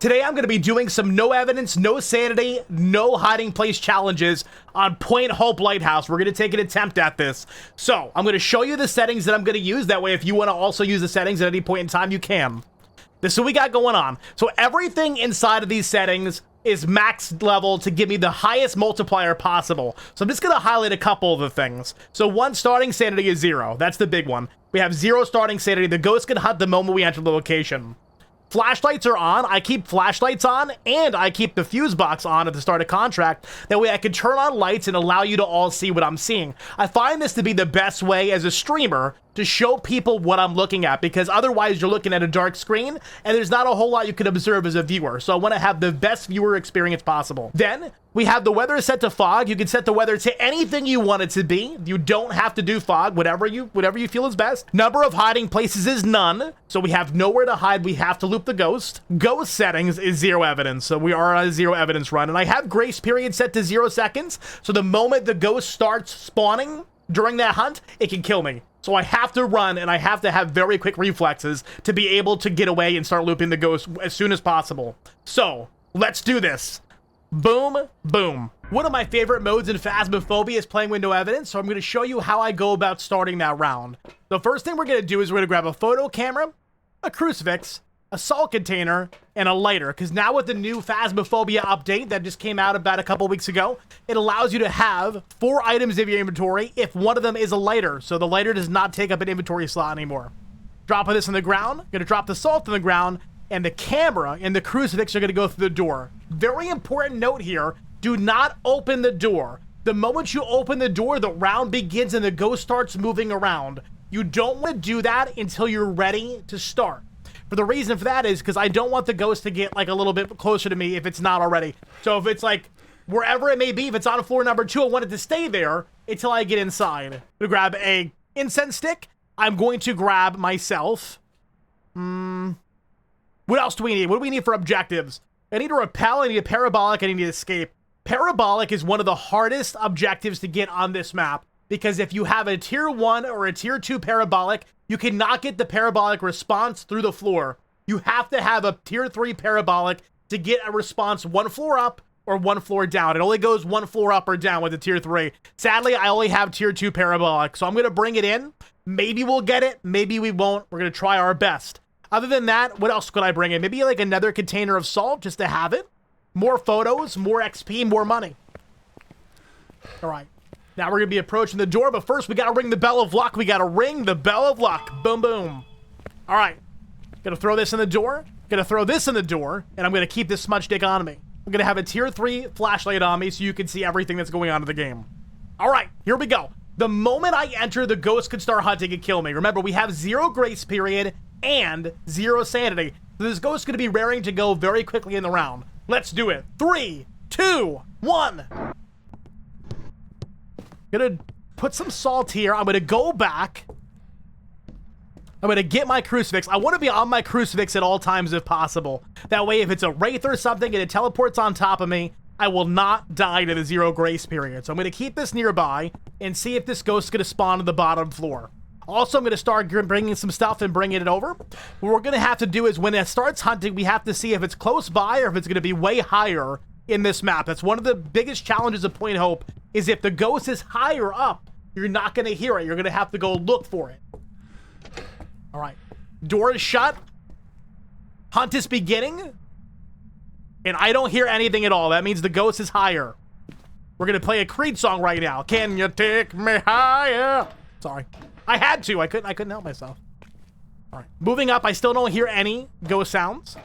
Today I'm going to be doing some no evidence, no sanity, no hiding place challenges on Point Hope Lighthouse. We're going to take an attempt at this. So I'm going to show you the settings that I'm going to use. That way, if you want to also use the settings at any point in time, you can. This is what we got going on. So everything inside of these settings is max level to give me the highest multiplier possible. So I'm just going to highlight a couple of the things. So one, starting sanity is 0. That's the big one. We have 0 starting sanity. The ghost can hunt the moment we enter the location. Flashlights are on. I keep flashlights on, and I keep the fuse box on at the start of contract. That way I can turn on lights and allow you to all see what I'm seeing. I find this to be the best way as a streamer to show people what I'm looking at, because otherwise you're looking at a dark screen and there's not a whole lot you can observe as a viewer. So I want to have the best viewer experience possible. Then we have the weather set to fog. You can set the weather to anything you want it to be. You don't have to do fog, whatever you feel is best. Number of hiding places is none. So we have nowhere to hide. We have to loop the ghost. Ghost settings is 0 evidence. So we are on a 0 evidence run. And I have grace period set to 0 seconds. So the moment the ghost starts spawning during that hunt, it can kill me. So I have to run, and I have to have very quick reflexes to be able to get away and start looping the ghost as soon as possible. So let's do this. Boom, boom. One of my favorite modes in Phasmophobia is playing with no evidence, so I'm going to show you how I go about starting that round. The first thing we're going to do is we're going to grab a photo camera, a crucifix, a salt container, and a lighter, because now with the new Phasmophobia update that just came out about a couple weeks ago, it allows you to have 4 items of your inventory if one of them is a lighter, so the lighter does not take up an inventory slot anymore. Dropping this on the ground, going to drop the salt on the ground, and the camera and the crucifix are going to go through the door. Very important note here, do not open the door. The moment you open the door, the round begins and the ghost starts moving around. You don't want to do that until you're ready to start. For the reason for that is because I don't want the ghost to get like a little bit closer to me if it's not already. So if it's like wherever it may be, if it's on floor number 2, I want it to stay there until I get inside. I'm gonna grab a incense stick. I'm going to grab myself. What else do we need? What do we need for objectives? I need a repel, I need a parabolic, I need to escape. Parabolic is one of the hardest objectives to get on this map, because if you have a tier 1 or a tier 2 parabolic, you cannot get the parabolic response through the floor. You have to have a tier 3 parabolic to get a response 1 floor up or 1 floor down. It only goes 1 floor up or down with the tier 3. Sadly, I only have tier 2 parabolic, so I'm going to bring it in. Maybe we'll get it, maybe we won't. We're going to try our best. Other than that, what else could I bring in? Maybe like another container of salt just to have it. More photos, more XP, more money. All right. Now we're going to be approaching the door, but first we got to ring the bell of luck. We got to ring the bell of luck. Boom, boom. All right. Going to throw this in the door. Going to throw this in the door, and I'm going to keep this smudge stick on me. I'm going to have a tier 3 flashlight on me so you can see everything that's going on in the game. All right, here we go. The moment I enter, the ghost could start hunting and kill me. Remember, we have 0 grace period and 0 sanity. So this ghost is going to be raring to go very quickly in the round. Let's do it. 3, 2, 1. Gonna put some salt here. I'm gonna go back. I'm gonna get my crucifix. I want to be on my crucifix at all times if possible. That way, if it's a wraith or something and it teleports on top of me, I will not die to the 0 grace period. So I'm gonna keep this nearby and see if this ghost is gonna spawn on the bottom floor. Also, I'm gonna start bringing some stuff and bringing it over. What we're gonna have to do is when it starts hunting, we have to see if it's close by or if it's gonna be way higher in this map. That's one of the biggest challenges of Point Hope, is if the ghost is higher up, you're not going to hear it. You're going to have to go look for it. All right. Door is shut. Hunt is beginning. And I don't hear anything at all. That means the ghost is higher. We're going to play a Creed song right now. Can you take me higher? Sorry. I had to. I couldn't help myself. All right. Moving up, I still don't hear any ghost sounds.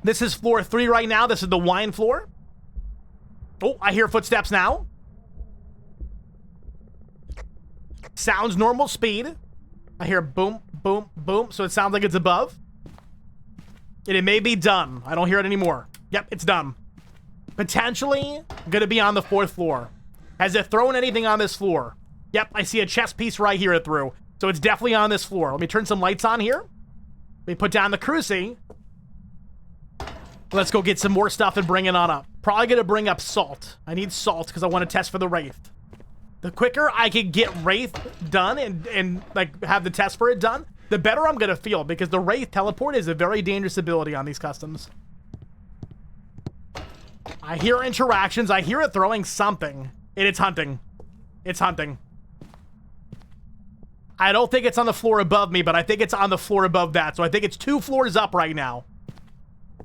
This is floor 3 right now. This is the wine floor. Oh, I hear footsteps now. Sounds normal speed. I hear boom, boom, boom. So it sounds like it's above. And it may be done. I don't hear it anymore. Yep, it's done. Potentially going to be on the 4th floor. Has it thrown anything on this floor? Yep, I see a chest piece right here it threw. So it's definitely on this floor. Let me turn some lights on here. Let me put down the cruci. Let's go get some more stuff and bring it on up. Probably going to bring up salt. I need salt because I want to test for the wraith. The quicker I can get wraith done and like have the test for it done, the better I'm gonna feel, because the Wraith Teleport is a very dangerous ability on these customs. I hear interactions. I hear it throwing something. And it's hunting. It's hunting. I don't think it's on the floor above me, but I think it's on the floor above that. So I think it's 2 floors up right now.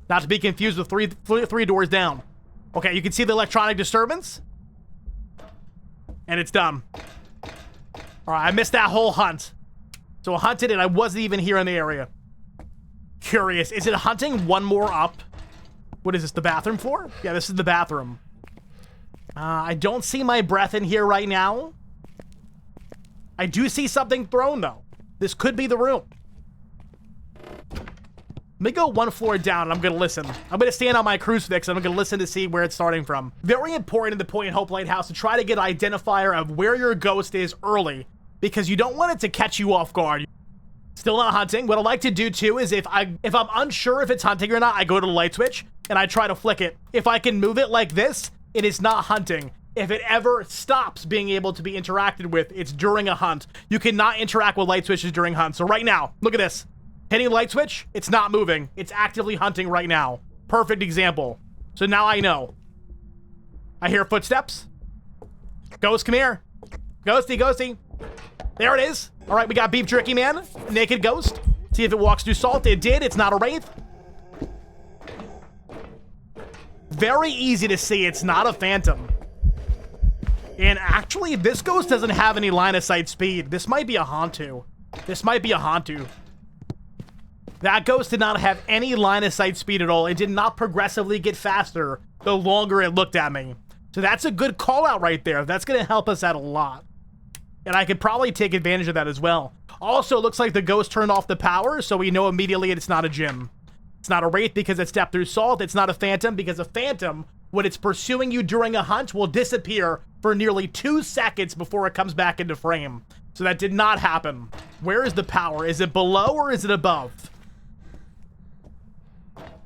Not to be confused with three doors down. Okay, you can see the electronic disturbance. And it's done. All right, I missed that whole hunt. So I hunted and I wasn't even here in the area. Curious, is it hunting one more up? What is this, the bathroom floor? Yeah, this is the bathroom. I don't see my breath in here right now. I do see something thrown, though. This could be the room. Let me go 1 floor down, and I'm going to listen. I'm going to stand on my crucifix, and I'm going to listen to see where it's starting from. Very important in the Point Hope Lighthouse to try to get an identifier of where your ghost is early, because you don't want it to catch you off guard. Still not hunting. What I like to do, too, is if I'm unsure if it's hunting or not, I go to the light switch, and I try to flick it. If I can move it like this, it is not hunting. If it ever stops being able to be interacted with, it's during a hunt. You cannot interact with light switches during hunts. So right now, look at this. Hitting light switch, it's not moving. It's actively hunting right now. Perfect example. So now I know. I hear footsteps. Ghost, come here. Ghosty, ghosty. There it is. All right, we got Beef Jerky Man. Naked ghost. See if it walks through salt. It did. It's not a wraith. Very easy to see. It's not a phantom. And actually, this ghost doesn't have any line of sight speed. This might be a Hantu. This might be a Hantu. That ghost did not have any line of sight speed at all. It did not progressively get faster the longer it looked at me. So that's a good call out right there. That's going to help us out a lot. And I could probably take advantage of that as well. Also, it looks like the ghost turned off the power, so we know immediately it's not a gym. It's not a wraith because it stepped through salt. It's not a phantom because a phantom, when it's pursuing you during a hunt, will disappear for nearly 2 seconds before it comes back into frame. So that did not happen. Where is the power? Is it below or is it above?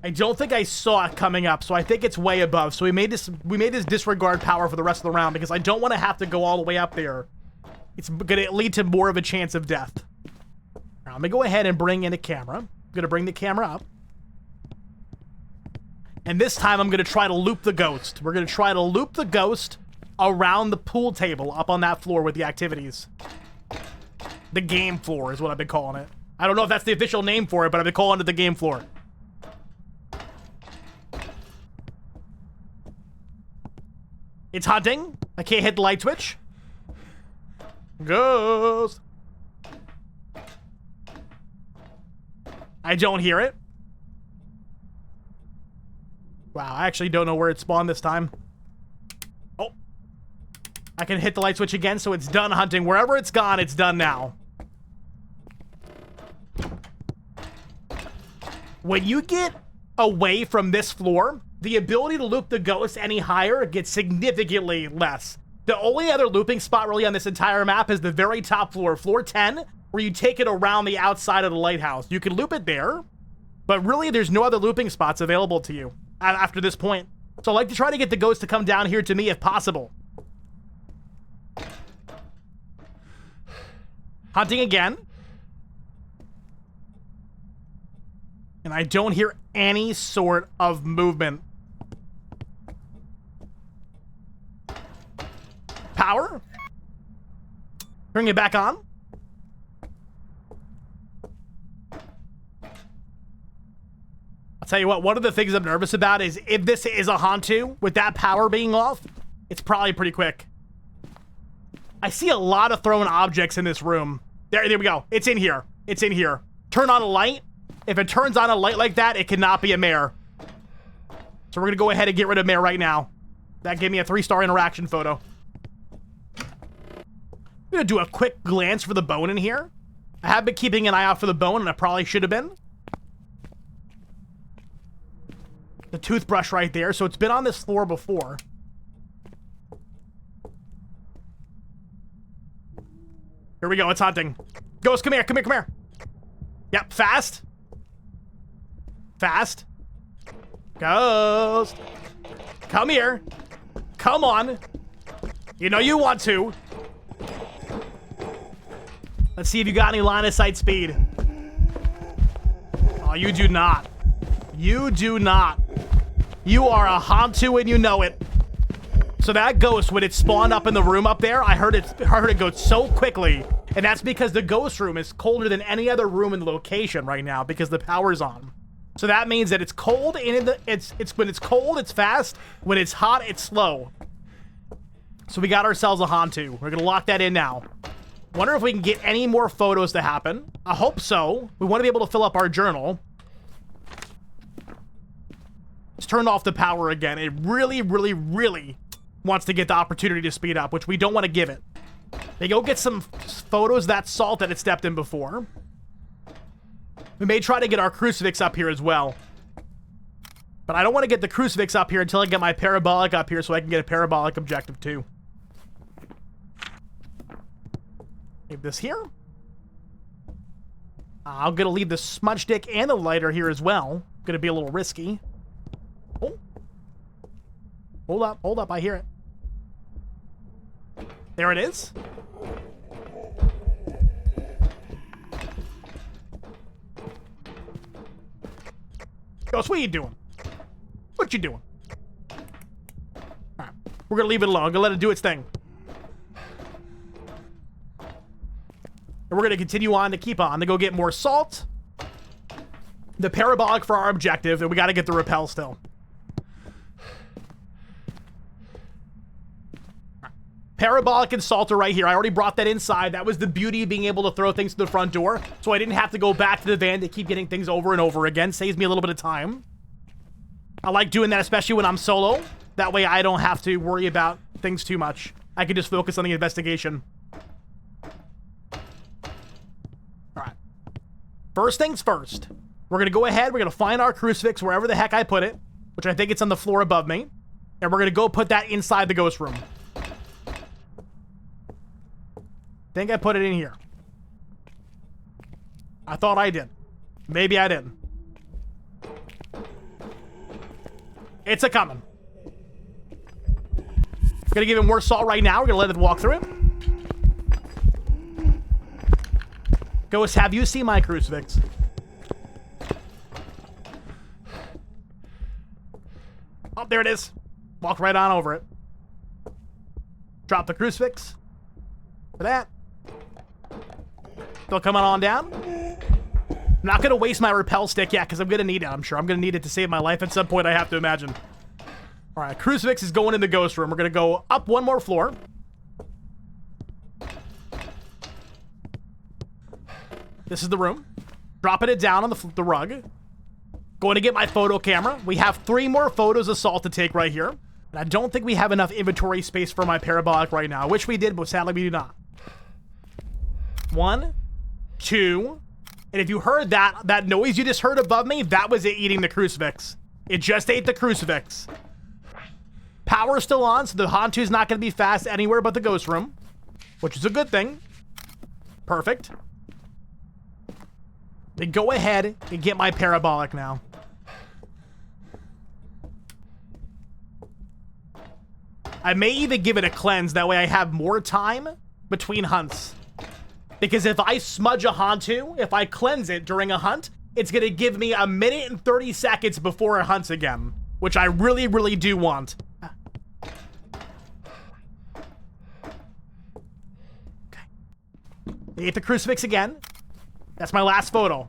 I don't think I saw it coming up, so I think it's way above. So we made this disregard power for the rest of the round because I don't want to have to go all the way up there. It's going to lead to more of a chance of death. Now, I'm going to go ahead and bring in a camera. I'm going to bring the camera up. And this time, I'm going to try to loop the ghost. We're going to try to loop the ghost around the pool table up on that floor with the activities. The game floor is what I've been calling it. I don't know if that's the official name for it, but I've been calling it the game floor. It's hunting. I can't hit the light switch. Ghost. I don't hear it. Wow, I actually don't know where it spawned this time. Oh. I can hit the light switch again, so it's done hunting. Wherever it's gone, it's done now. When you get away from this floor, the ability to loop the ghost any higher gets significantly less. The only other looping spot really on this entire map is the very top floor, floor 10, where you take it around the outside of the lighthouse. You can loop it there, but really there's no other looping spots available to you after this point. So I like to try to get the ghost to come down here to me if possible. Hunting again. And I don't hear any sort of movement. Power. Bring it back on. I'll tell you what, one of the things I'm nervous about is if this is a Hantu with that power being off, it's probably pretty quick. I see a lot of thrown objects in this room. There we go. It's in here. It's in here. Turn on a light. If it turns on a light like that, it cannot be a mare. So we're going to go ahead and get rid of mare right now. That gave me a 3-star interaction photo. I'm going to do a quick glance for the bone in here. I have been keeping an eye out for the bone, and I probably should have been. The toothbrush right there. So it's been on this floor before. Here we go. It's hunting. Ghost, come here. Come here. Come here. Yep. Fast. Fast. Ghost. Come here. Come on. You know you want to. Let's see if you got any line of sight speed. Oh, you do not. You do not. You are a Hantu and you know it. So that ghost, when it spawned up in the room up there, I heard it go so quickly. And that's because the ghost room is colder than any other room in the location right now because the power's on. So that means that it's cold and it's when it's cold, it's fast. When it's hot, it's slow. So we got ourselves a Hantu. We're gonna lock that in now. Wonder if we can get any more photos to happen. I hope so. We want to be able to fill up our journal. It's turned off the power again. It really, really, really wants to get the opportunity to speed up, which we don't want to give it. They go get some photos of that salt that it stepped in before. We may try to get our crucifix up here as well. But I don't want to get the crucifix up here until I get my parabolic up here so I can get a parabolic objective too. Leave this here. I'm going to leave the smudge stick and the lighter here as well. Going to be a little risky. Oh. Hold up, I hear it. There it is. Ghost, what are you doing? What you doing? Alright, we're gonna leave it alone. I'm gonna let it do its thing. And we're gonna continue on to keep on to go get more salt. The parabolic for our objective, and we gotta get the repel still. Parabolic and salt are right here. I already brought that inside. That was the beauty of being able to throw things to the front door. So I didn't have to go back to the van to keep getting things over and over again. Saves me a little bit of time. I like doing that, especially when I'm solo. That way I don't have to worry about things too much. I can just focus on the investigation. Alright. First things first. We're going to go ahead. We're going to find our crucifix wherever the heck I put it. Which I think it's on the floor above me. And we're going to go put that inside the ghost room. Think I put it in here. I thought I did. Maybe I didn't. It's a coming. Gonna give it more salt right now. We're gonna let it walk through it. Ghost, have you seen my crucifix? Oh, there it is. Walked right on over it. Drop the crucifix. For that. Still coming on down. I'm not going to waste my repel stick yet because I'm going to need it. I'm sure I'm going to need it to save my life at some point, I have to imagine. All right, crucifix is going in the ghost room. We're going to go up one more floor. This is the room. Dropping it down on the rug. Going to get my photo camera. We have 3 more photos of salt to take right here. And I don't think we have enough inventory space for my parabolic right now. I wish we did, but sadly we do not. 1, 2, and if you heard that noise you just heard above me, that was it eating the crucifix. It just ate the crucifix. Power's still on, so the Hantu's not going to be fast anywhere but the ghost room, which is a good thing. Perfect. Then go ahead and get my parabolic now. I may even give it a cleanse, that way I have more time between hunts. Because if I smudge a Hantu, if I cleanse it during a hunt, it's going to give me 1 minute and 30 seconds before it hunts again. Which I really, really do want. Okay. They ate the crucifix again. That's my last photo.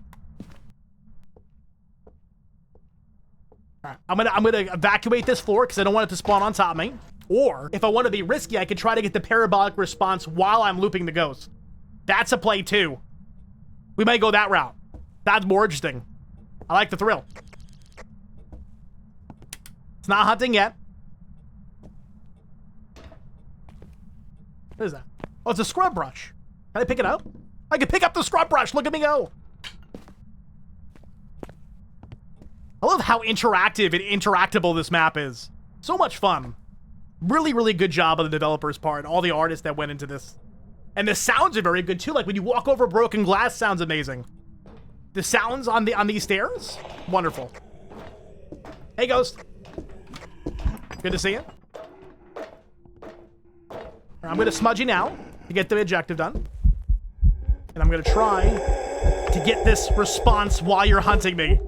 Alright, I'm gonna evacuate this floor because I don't want it to spawn on top of me. Or, if I want to be risky, I could try to get the parabolic response while I'm looping the ghost. That's a play too. We might go that route. That's more interesting. I like the thrill. It's not hunting yet. What is that? Oh, it's a scrub brush. Can I pick it up? I can pick up the scrub brush. Look at me go. I love how interactive and interactable this map is. So much fun. Really, really good job on the developer's part. All the artists that went into this. And the sounds are very good too. Like when you walk over broken glass, sounds amazing. The sounds on these stairs, wonderful. Hey, Ghost. Good to see you. I'm gonna smudge you now to get the objective done. And I'm gonna try to get this response while you're hunting me.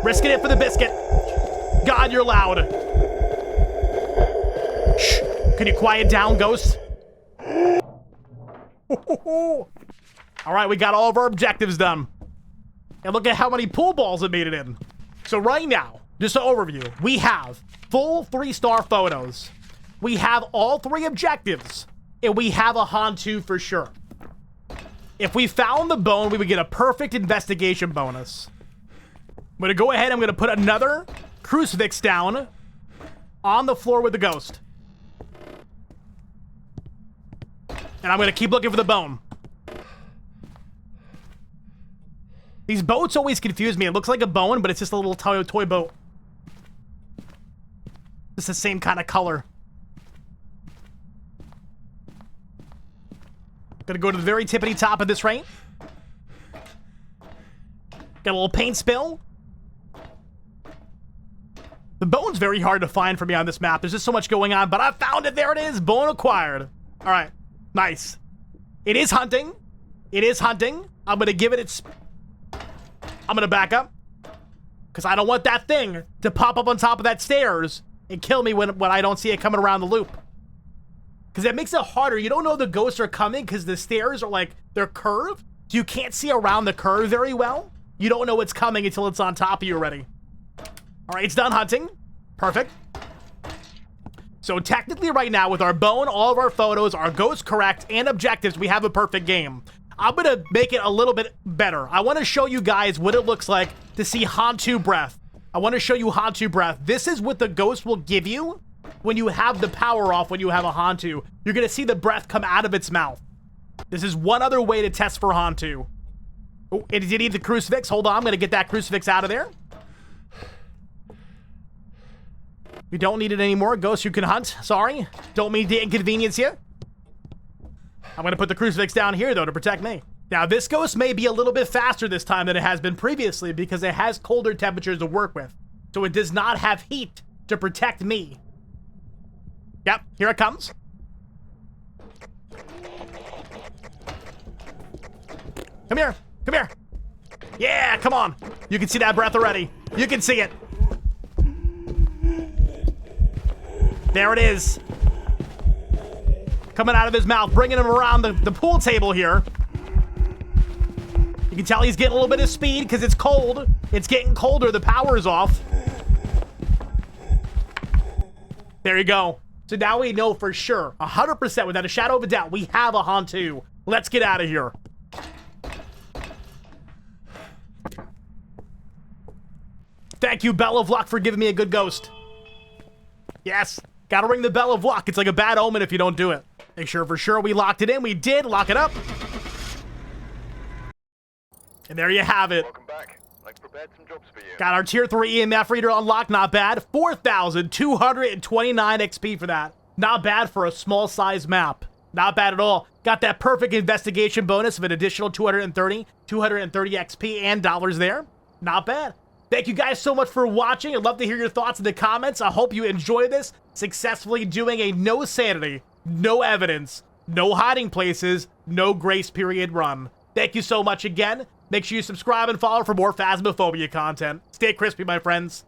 Risking it for the biscuit. God, you're loud. Shh. Can you quiet down, Ghost? All right, we got all of our objectives done. And look at how many pool balls it made it in. So right now, just an overview, we have full 3-star photos. We have all 3 objectives. And we have a Hantu for sure. If we found the bone, we would get a perfect investigation bonus. I'm going to go ahead, I'm going to put another crucifix down on the floor with the ghost. And I'm going to keep looking for the bone. These boats always confuse me. It looks like a bone, but it's just a little toy boat. It's the same kind of color. Gonna go to the very tippity top of this rain. Got a little paint spill. The bone's very hard to find for me on this map. There's just so much going on, but I found it. There it is. Bone acquired. All right. Nice. It is hunting. It is hunting. I'm gonna give it its... I'm gonna back up. Because I don't want that thing to pop up on top of that stairs and kill me when I don't see it coming around the loop. Because that makes it harder. You don't know the ghosts are coming because the stairs are like, they're curved. So you can't see around the curve very well. You don't know what's coming until it's on top of you already. All right, it's done hunting. Perfect. So technically right now with our bone, all of our photos, our ghosts correct, and objectives, we have a perfect game. I'm going to make it a little bit better. I want to show you guys what it looks like to see Hantu breath. I want to show you Hantu breath. This is what the ghost will give you when you have the power off, when you have a Hantu. You're going to see the breath come out of its mouth. This is one other way to test for Hantu. Oh, did you need the crucifix? Hold on, I'm going to get that crucifix out of there. We don't need it anymore. Ghost, you can hunt. Sorry. Don't mean to inconvenience you. I'm going to put the crucifix down here, though, to protect me. Now, this ghost may be a little bit faster this time than it has been previously because it has colder temperatures to work with. So it does not have heat to protect me. Yep, here it comes. Come here. Come here. Yeah, come on. You can see that breath already. You can see it. There it is. Coming out of his mouth, bringing him around the pool table here. You can tell he's getting a little bit of speed because it's cold. It's getting colder. The power is off. There you go. So now we know for sure, 100%, without a shadow of a doubt, we have a Hantu. Let's get out of here. Thank you, Bell of Luck, for giving me a good ghost. Yes. Gotta ring the bell of luck. It's like a bad omen if you don't do it. Make sure for sure we locked it in. We did. Lock it up. And there you have it. Welcome back. I've prepared some jobs for you. Got our tier 3 EMF reader unlocked. Not bad. 4,229 XP for that. Not bad for a small size map. Not bad at all. Got that perfect investigation bonus of an additional 230 XP and dollars there. Not bad. Thank you guys so much for watching. I'd love to hear your thoughts in the comments. I hope you enjoy this. Successfully doing a no sanity, no evidence, no hiding places, no grace period run. Thank you so much again. Make sure you subscribe and follow for more Phasmophobia content. Stay crispy, my friends.